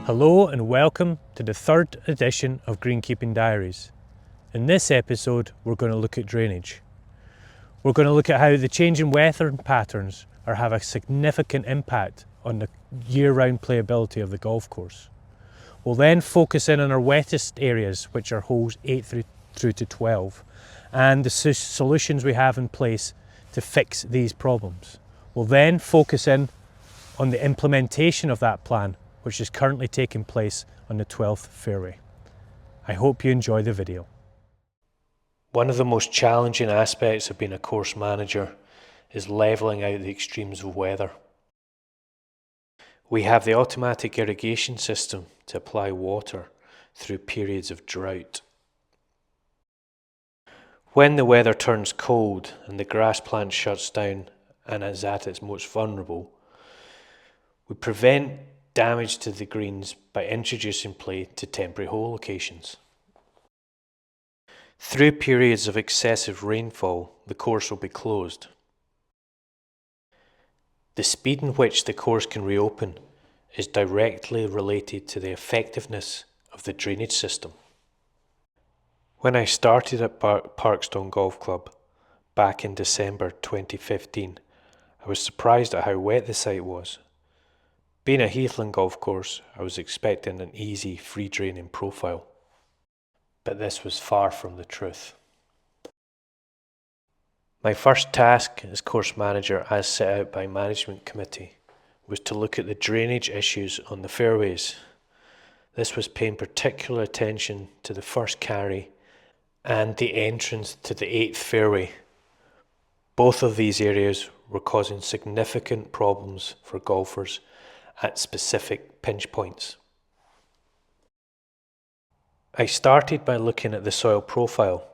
Hello and welcome to the third edition of Greenkeeping Diaries. In this episode, we're going to look at drainage. We're going to look at how the changing weather patterns are have a significant impact on the year-round playability of the golf course. We'll then focus in on our wettest areas, which are holes 8 through to 12, and the solutions we have in place to fix these problems. We'll then focus in on the implementation of that plan, which is currently taking place on the 12th fairway. I hope you enjoy the video. One of the most challenging aspects of being a course manager is levelling out the extremes of weather. We have the automatic irrigation system to apply water through periods of drought. When the weather turns cold and the grass plant shuts down and is at its most vulnerable, we prevent damage to the greens by introducing play to temporary hole locations. Through periods of excessive rainfall, the course will be closed. The speed in which the course can reopen is directly related to the effectiveness of the drainage system. When I started at Parkstone Golf Club back in December 2015, I was surprised at how wet the site was. Being a heathland golf course, I was expecting an easy, free-draining profile. But this was far from the truth. My first task as course manager, as set out by management committee, was to look at the drainage issues on the fairways. This was paying particular attention to the first carry and the entrance to the 8th fairway. Both of these areas were causing significant problems for golfers at specific pinch points. I started by looking at the soil profile.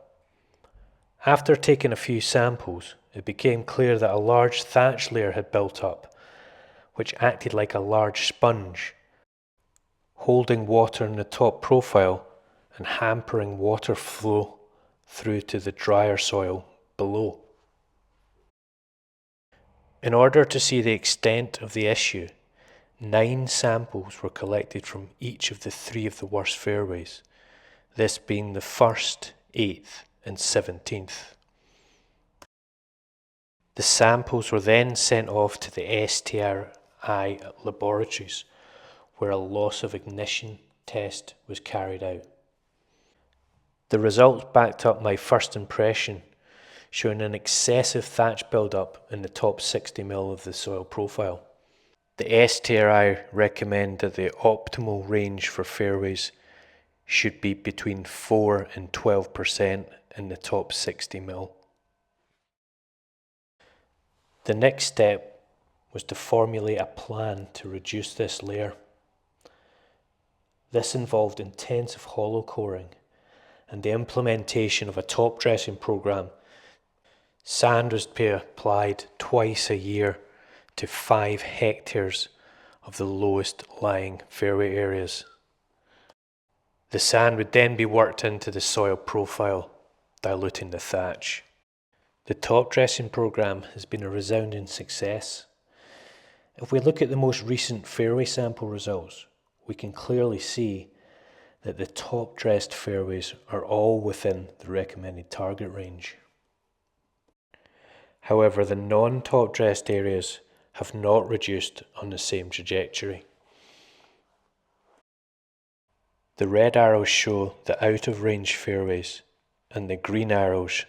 After taking a few samples, it became clear that a large thatch layer had built up, which acted like a large sponge, holding water in the top profile and hampering water flow through to the drier soil below. In order to see the extent of the issue, 9 samples were collected from each of the 3 of the worst fairways, this being the 1st, 8th and 17th. The samples were then sent off to the STRI laboratories, where a loss of ignition test was carried out. The results backed up my first impression, showing an excessive thatch build-up in the top 60 mil of the soil profile. The STRI recommend that the optimal range for fairways should be between 4 and 12% in the top 60 mil. The next step was to formulate a plan to reduce this layer. This involved intensive hollow coring and the implementation of a top dressing program. Sand was to be applied twice a year to 5 hectares of the lowest lying fairway areas. The sand would then be worked into the soil profile, diluting the thatch. The top dressing program has been a resounding success. If we look at the most recent fairway sample results, we can clearly see that the top dressed fairways are all within the recommended target range. However, the non-top dressed areas have not reduced on the same trajectory. The red arrows show the out of range fairways and the green arrows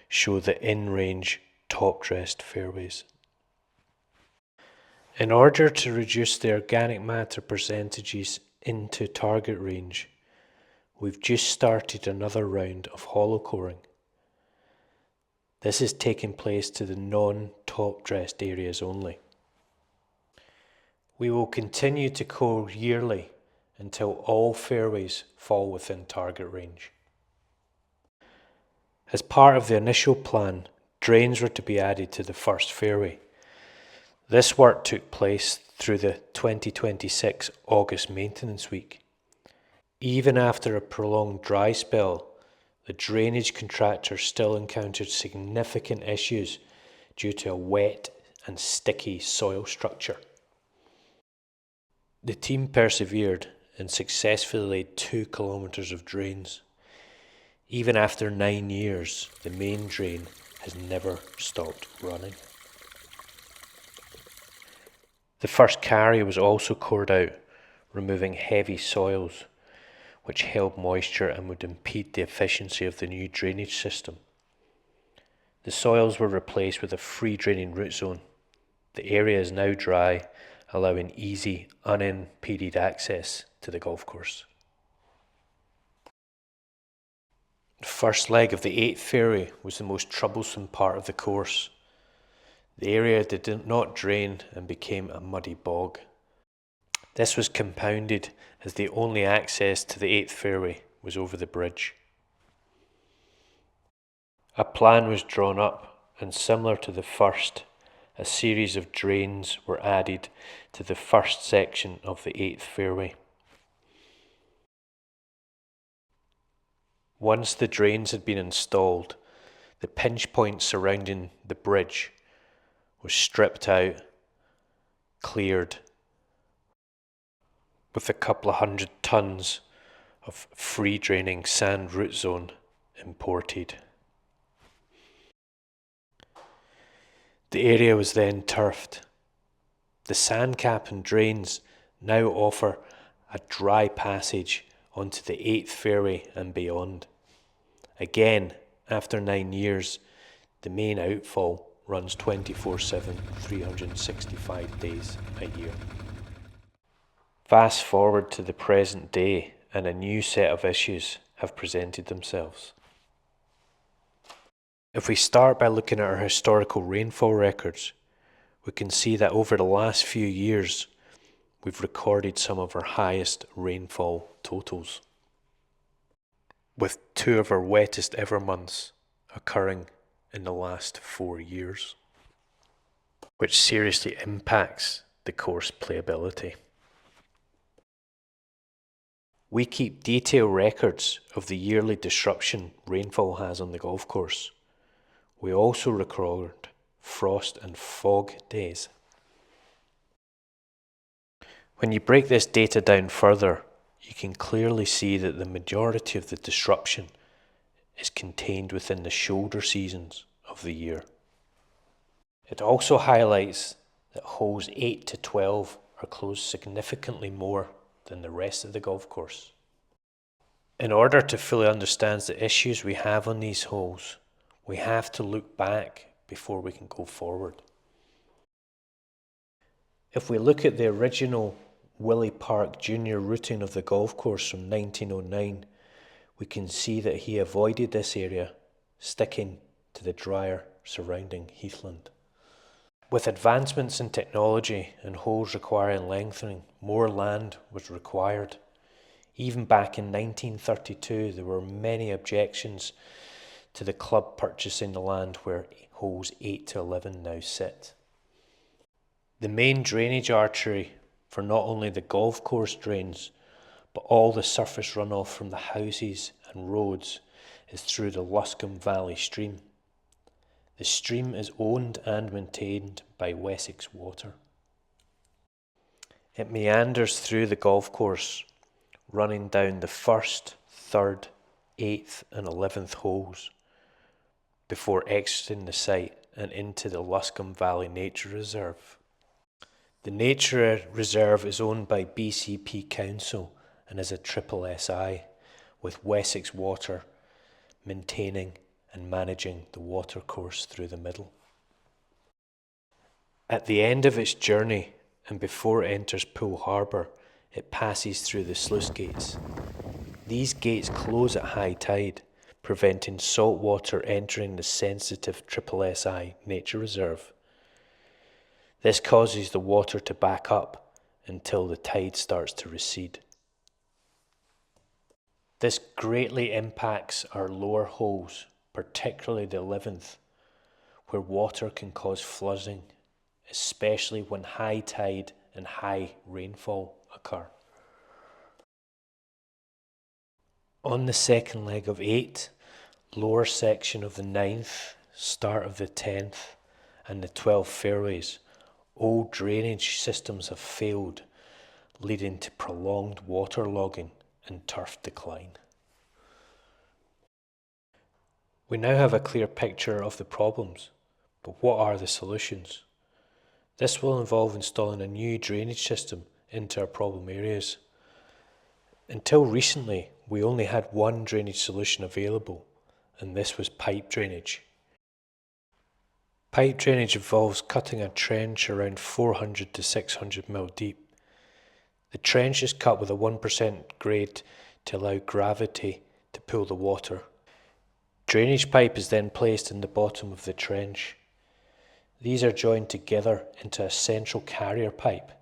show the in range top dressed fairways. In order to reduce the organic matter percentages into target range, we've just started another round of hollow coring. This is taking place to the non-top dressed areas only. We will continue to core yearly until all fairways fall within target range. As part of the initial plan, drains were to be added to the first fairway. This work took place through the 2026 August maintenance week. Even after a prolonged dry spell, the drainage contractor still encountered significant issues due to a wet and sticky soil structure. The team persevered and successfully laid 2 kilometres of drains. Even after 9 years, the main drain has never stopped running. The first carry was also cored out, removing heavy soils which held moisture and would impede the efficiency of the new drainage system. The soils were replaced with a free draining root zone. The area is now dry, allowing easy, unimpeded access to the golf course. The first leg of the 8th fairway was the most troublesome part of the course. The area did not drain and became a muddy bog. This was compounded as the only access to the 8th fairway was over the bridge. A plan was drawn up, and similar to the first, a series of drains were added to the first section of the 8th fairway. Once the drains had been installed, the pinch point surrounding the bridge was stripped out, cleared, with a couple of 100 tons of free draining sand root zone imported. The area was then turfed. The sand cap and drains now offer a dry passage onto the 8th fairway and beyond. Again, after 9 years, the main outfall runs 24/7, 365 days a year. Fast forward to the present day, and a new set of issues have presented themselves. If we start by looking at our historical rainfall records, we can see that over the last few years, we've recorded some of our highest rainfall totals, with 2 of our wettest ever months occurring in the last 4 years, which seriously impacts the course playability. We keep detailed records of the yearly disruption rainfall has on the golf course. We also record frost and fog days. When you break this data down further, you can clearly see that the majority of the disruption is contained within the shoulder seasons of the year. It also highlights that holes 8 to 12 are closed significantly more than the rest of the golf course. In order to fully understand the issues we have on these holes, we have to look back before we can go forward. If we look at the original Willie Park Jr. routing of the golf course from 1909, we can see that he avoided this area, sticking to the drier surrounding heathland. With advancements in technology and holes requiring lengthening, more land was required. Even back in 1932, there were many objections to the club purchasing the land where holes 8 to 11 now sit. The main drainage artery for not only the golf course drains, but all the surface runoff from the houses and roads is through the Luscombe Valley stream. The stream is owned and maintained by Wessex Water. It meanders through the golf course, running down the 1st, 3rd, 8th and 11th holes, before exiting the site and into the Luscombe Valley Nature Reserve. The Nature Reserve is owned by BCP Council and is a triple SI, with Wessex Water maintaining and managing the watercourse through the middle. At the end of its journey and before it enters Poole Harbour, it passes through the sluice gates. These gates close at high tide, preventing salt water entering the sensitive triple SI Nature Reserve. This causes the water to back up until the tide starts to recede. This greatly impacts our lower holes, particularly the 11th, where water can cause flooding, especially when high tide and high rainfall occur. On the second leg of 8, lower section of the 9th, start of the 10th and the 12th fairways, all drainage systems have failed, leading to prolonged waterlogging and turf decline. We now have a clear picture of the problems, but what are the solutions? This will involve installing a new drainage system into our problem areas. Until recently, we only had one drainage solution available, and this was pipe drainage. Pipe drainage involves cutting a trench around 400 to 600 mil deep. The trench is cut with a 1% grade to allow gravity to pull the water. Drainage pipe is then placed in the bottom of the trench. These are joined together into a central carrier pipe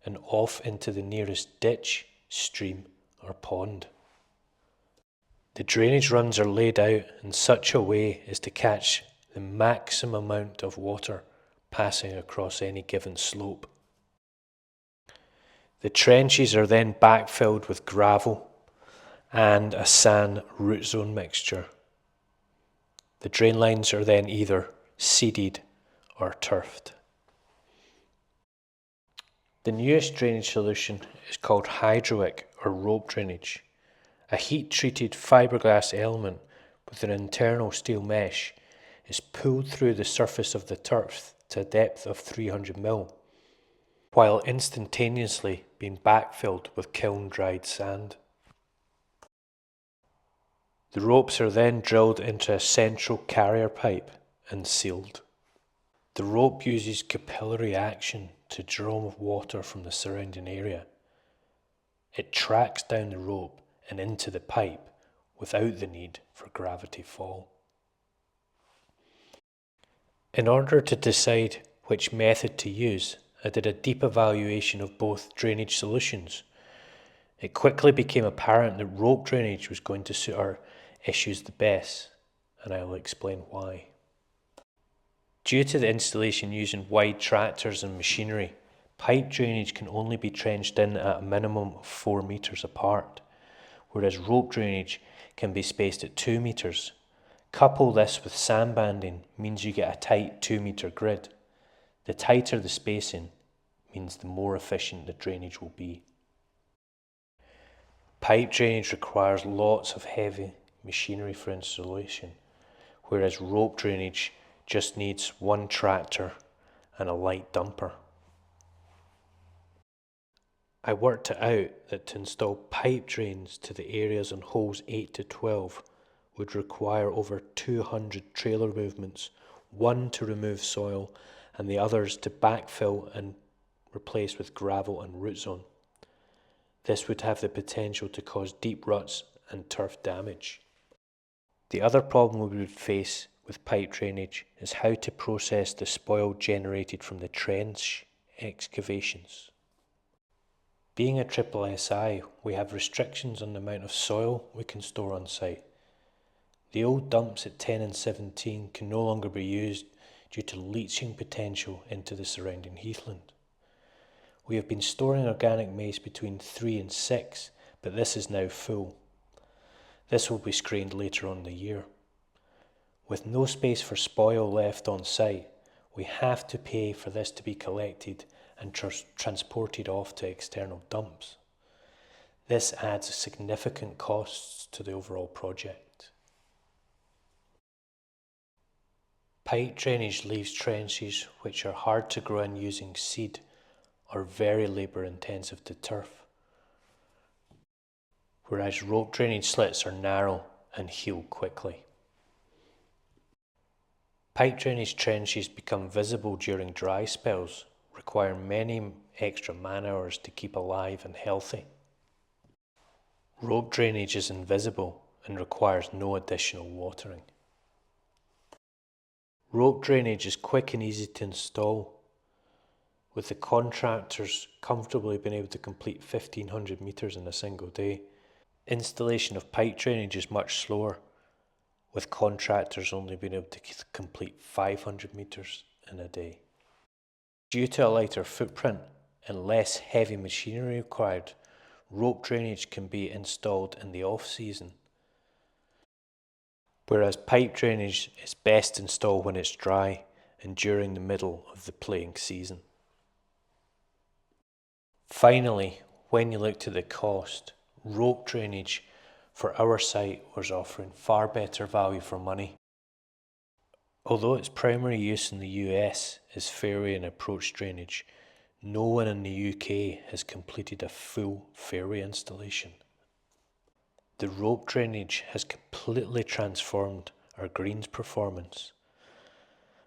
and off into the nearest ditch, stream or pond. The drainage runs are laid out in such a way as to catch the maximum amount of water passing across any given slope. The trenches are then backfilled with gravel and a sand root zone mixture. The drain lines are then either seeded or turfed. The newest drainage solution is called Hydrowick or rope drainage. A heat-treated fiberglass element with an internal steel mesh is pulled through the surface of the turf to a depth of 300 mil, while instantaneously being backfilled with kiln-dried sand. The ropes are then drilled into a central carrier pipe and sealed. The rope uses capillary action to draw water from the surrounding area. It tracks down the rope and into the pipe without the need for gravity fall. In order to decide which method to use, I did a deep evaluation of both drainage solutions. It quickly became apparent that rope drainage was going to suit our issues the best, and I will explain why. Due to the installation using wide tractors and machinery, pipe drainage can only be trenched in at a minimum of 4 metres apart, whereas rope drainage can be spaced at 2 metres. Couple this with sandbanding means you get a tight 2 metre grid. The tighter the spacing means the more efficient the drainage will be. Pipe drainage requires lots of heavy machinery for installation, whereas rope drainage just needs one tractor and a light dumper. I worked it out that to install pipe drains to the areas on holes 8 to 12 would require over 200 trailer movements, one to remove soil and the others to backfill and replace with gravel and root zone. This would have the potential to cause deep ruts and turf damage. The other problem we would face with pipe drainage is how to process the spoil generated from the trench excavations. Being a SSSI, we have restrictions on the amount of soil we can store on site. The old dumps at 10 and 17 can no longer be used due to leaching potential into the surrounding heathland. We have been storing organic mace between 3 and 6, but this is now full. This will be screened later on in the year. With no space for spoil left on site, we have to pay for this to be collected and transported off to external dumps. This adds significant costs to the overall project. Pipe drainage leaves trenches which are hard to grow in using seed or very labour intensive to turf, whereas rope drainage slits are narrow and heal quickly. Pipe drainage trenches become visible during dry spells, require many extra man hours to keep alive and healthy. Rope drainage is invisible and requires no additional watering. Rope drainage is quick and easy to install, with the contractors comfortably being able to complete 1,500 metres in a single day. Installation of pipe drainage is much slower, with contractors only being able to complete 500 metres in a day. Due to a lighter footprint and less heavy machinery required, rope drainage can be installed in the off-season, whereas pipe drainage is best installed when it's dry and during the middle of the playing season. Finally, When you looked at the cost, rope drainage for our site was offering far better value for money. Although its primary use in the US is fairway and approach drainage, no one in the UK has completed a full fairway installation. The rope drainage has completely transformed our greens performance,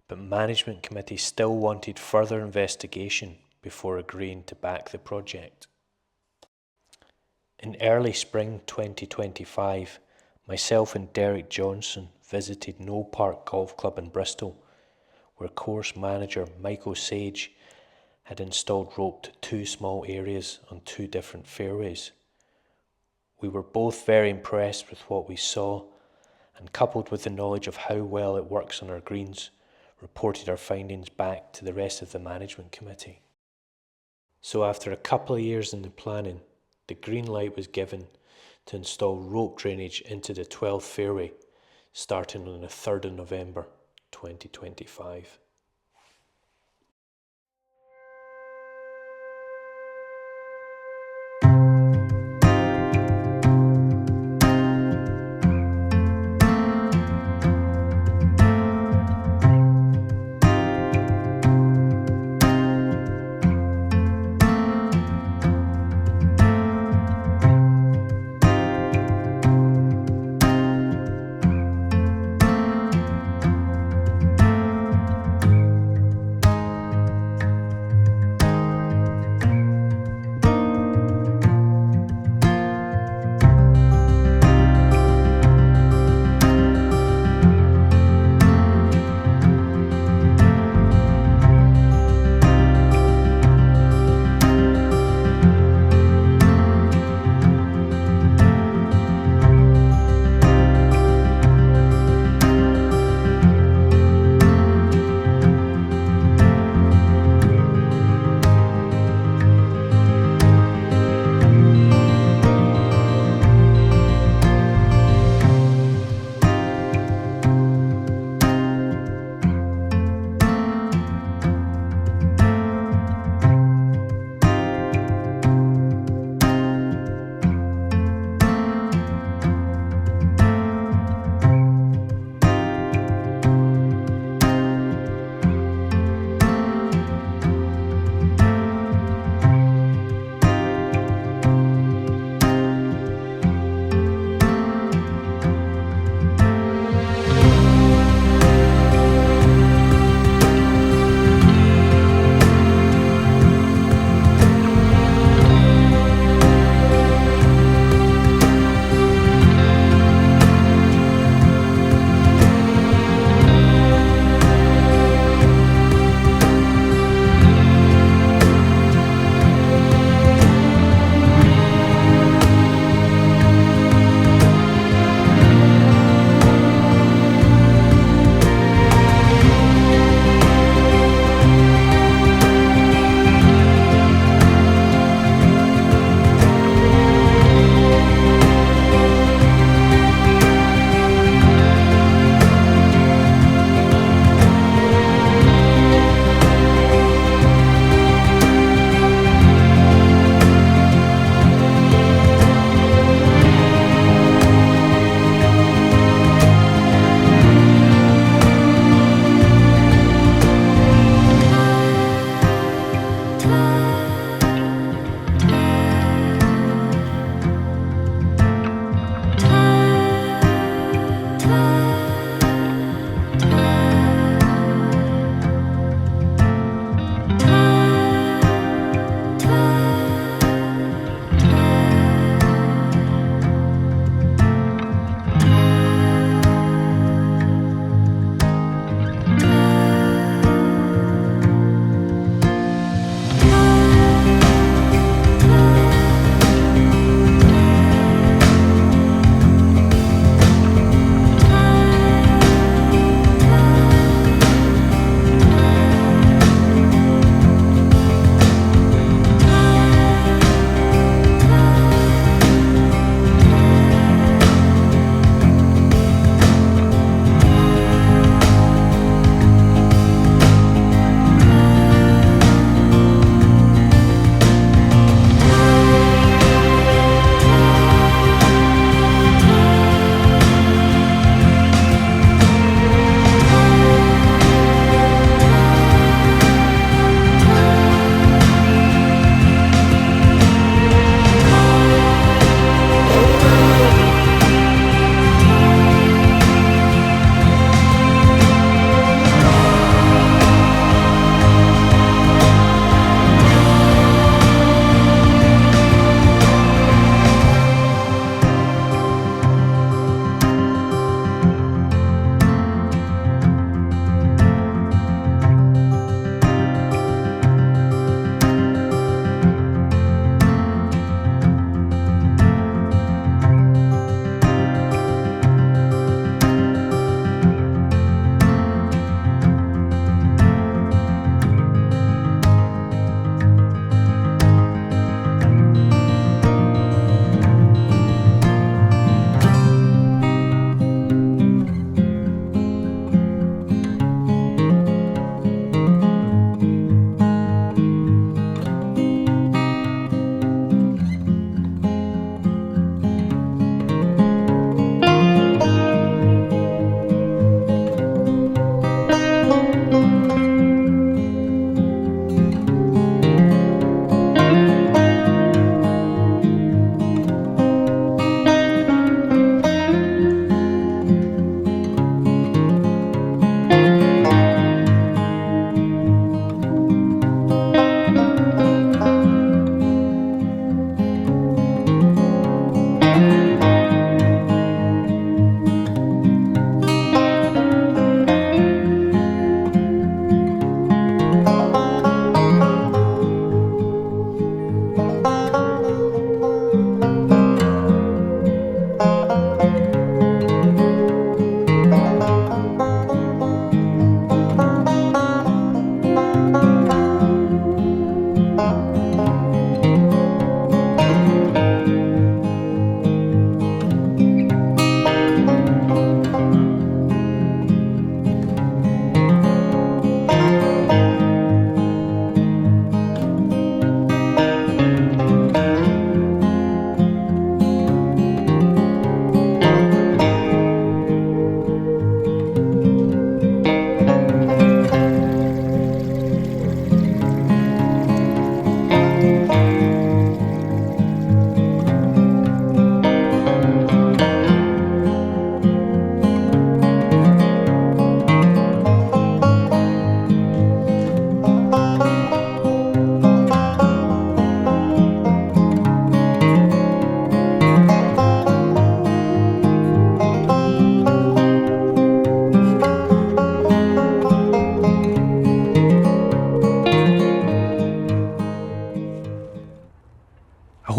but management committee still wanted further investigation before agreeing to back the project. In early spring 2025, myself and Derek Johnson visited Knoll Park Golf Club in Bristol, where course manager Michael Sage had installed rope to 2 small areas on 2 different fairways. We were both very impressed with what we saw, and coupled with the knowledge of how well it works on our greens, reported our findings back to the rest of the management committee. So after a couple of years in the planning, the green light was given to install rope drainage into the 12th fairway, starting on the 3rd of November 2025.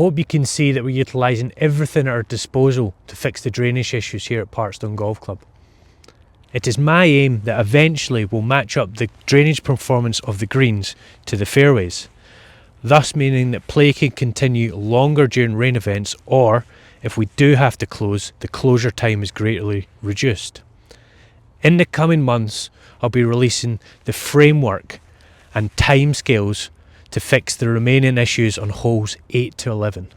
hope you can see that we're utilising everything at our disposal to fix the drainage issues here at Parkstone Golf Club. It is my aim that eventually we'll match up the drainage performance of the greens to the fairways, thus meaning that play can continue longer during rain events, or if we do have to close, the closure time is greatly reduced. In the coming months, I'll be releasing the framework and timescales to fix the remaining issues on holes 8 to 11.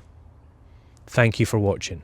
Thank you for watching.